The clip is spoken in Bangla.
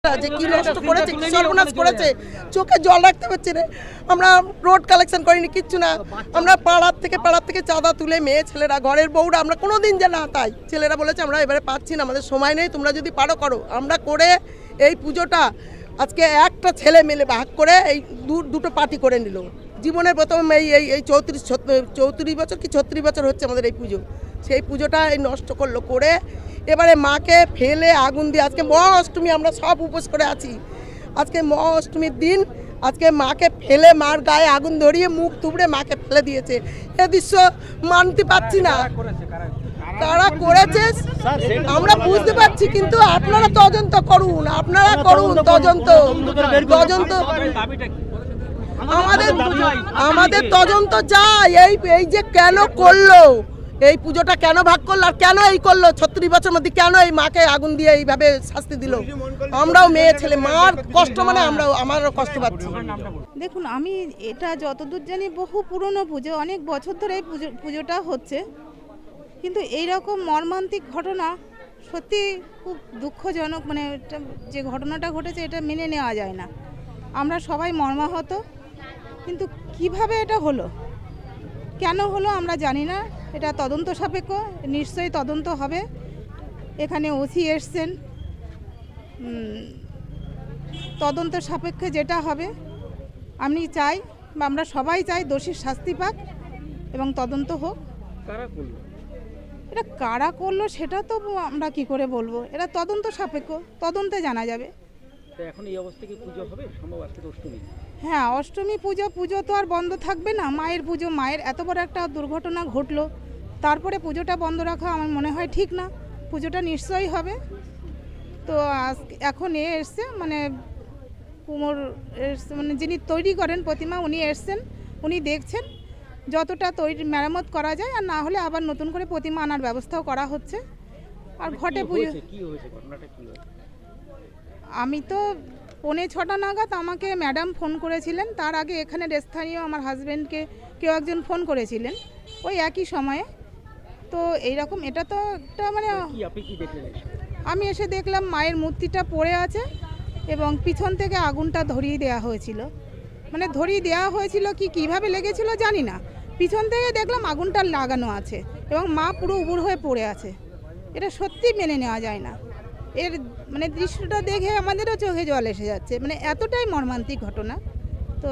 মানুষটা যে কি নষ্ট করেছে, কি সর্বনাশ করেছে, চোখে জল রাখতে পারছি না। আমরা রোড কালেকশন করিনি, কিচ্ছু না। আমরা পাড়ার থেকে চাঁদা তুলে মেয়ে ছেলেরা, ঘরের বউরা, আমরা কোনো দিন যে না তাই ছেলেরা বলেছে আমরা এবারে পাচ্ছি না, আমাদের সময় নেই, তোমরা যদি পারো করো। আমরা করে এই পুজোটা আজকে একটা ছেলে মেলে ভাগ করে এই দুটো পার্টি করে নিল। জীবনের প্রথম এই 34 বছর কি 36 বছর হচ্ছে আমাদের এই পুজো। সেই পুজোটা এই নষ্ট করলো করে এবারে মাকে ফেলে আগুন দিয়ে, আজকে মহা অষ্টমী, আমরা সব উপোস করে আছি। আজকে মহা অষ্টমীর দিন আজকে মাকে ফেলে মার গায়ে আগুন ধরিয়ে মুখ থুবড়ে মাকে ফেলে দিয়েছে। এ দৃশ্য মানতে পারছি না। কারা করেছে আমরা বুঝতে পারছি, কিন্তু আপনারা তদন্ত করুন, আপনারা করুন তদন্ত। আমাদের তদন্ত চাই। এই যে কেন করলো, এই পুজোটা কেন ভাগ করলো আর কেন এই করলো, 36 বছর মধ্যে কেন এই মাকে আগুন দিয়ে এইভাবে শাস্তি দিল। আমরাও মেয়ে ছেলে, মার কষ্ট মানে আমারও কষ্ট পাচ্ছি। দেখুন, আমি এটা যতদূর জানি বহু পুরনো পুজো, অনেক বছর ধরে এই পুজোটা হচ্ছে, কিন্তু এইরকম মর্মান্তিক ঘটনা সত্যি খুব দুঃখজনক। মানে যে ঘটনাটা ঘটেছে এটা মেনে নেওয়া যায় না। আমরা সবাই মর্মাহত, কিন্তু কিভাবে এটা হলো, কেন হলো আমরা জানি না। এটা তদন্ত সাপেক্ষ, নিশ্চয়ই তদন্ত হবে। এখানে ওসি এসছেন, তদন্ত সাপেক্ষে যেটা হবে আমি চাই, বা আমরা সবাই চাই দোষীর শাস্তি পাক এবং তদন্ত হোক। এটা কারা করলো সেটা তো আমরা কি করে বলবো, এটা তদন্ত সাপেক্ষ, তদন্তে জানা যাবে। এখন এই অবস্থা কি পুজো হবে সম্ভব? আজকে তো অষ্টমী। হ্যাঁ, অষ্টমী পুজো তো আর বন্ধ থাকবে না। মায়ের পুজো, মায়ের এত বড় একটা দুর্ঘটনা ঘটলো, তারপরে পুজোটা বন্ধ রাখা আমার মনে হয় ঠিক না। পুজোটা নিশ্চয়ই হবে। তো এখন এসছে মানে কুমোর এসছে, মানে যিনি তৈরি করেন প্রতিমা, উনি এসছেন, উনি দেখছেন যতটা তৈরি মেরামত করা যায়, আর না হলে আবার নতুন করে প্রতিমা আনার ব্যবস্থাও করা হচ্ছে। আর ঘটে পুজো কি হয়েছে, ঘটনাটা কি হয়েছে? আমি তো 5:45 নাগাদ আমাকে ম্যাডাম ফোন করেছিলেন। তার আগে এখানে স্থানীয় আমার হাজব্যান্ডকে কেউ একজন ফোন করেছিলেন ওই একই সময়ে। তো এইরকম, এটা তো একটা মানে আপনি কি দেখলেন? আমি এসে দেখলাম মায়ের মূর্তিটা পড়ে আছে এবং পিছন থেকে আগুনটা ধরিয়ে দেওয়া হয়েছিল। মানে ধরিয়ে দেওয়া হয়েছিল কিভাবে লেগেছিল জানি না, পিছন থেকে দেখলাম আগুনটা লাগানো আছে এবং মা পুরো উবুড় হয়ে পড়ে আছে। এটা সত্যি মেনে নেওয়া যায় না। এর মানে দৃশ্যটা দেখে আমাদেরও চোখে জল এসে যাচ্ছে, মানে এতটাই মর্মান্তিক ঘটনা। তো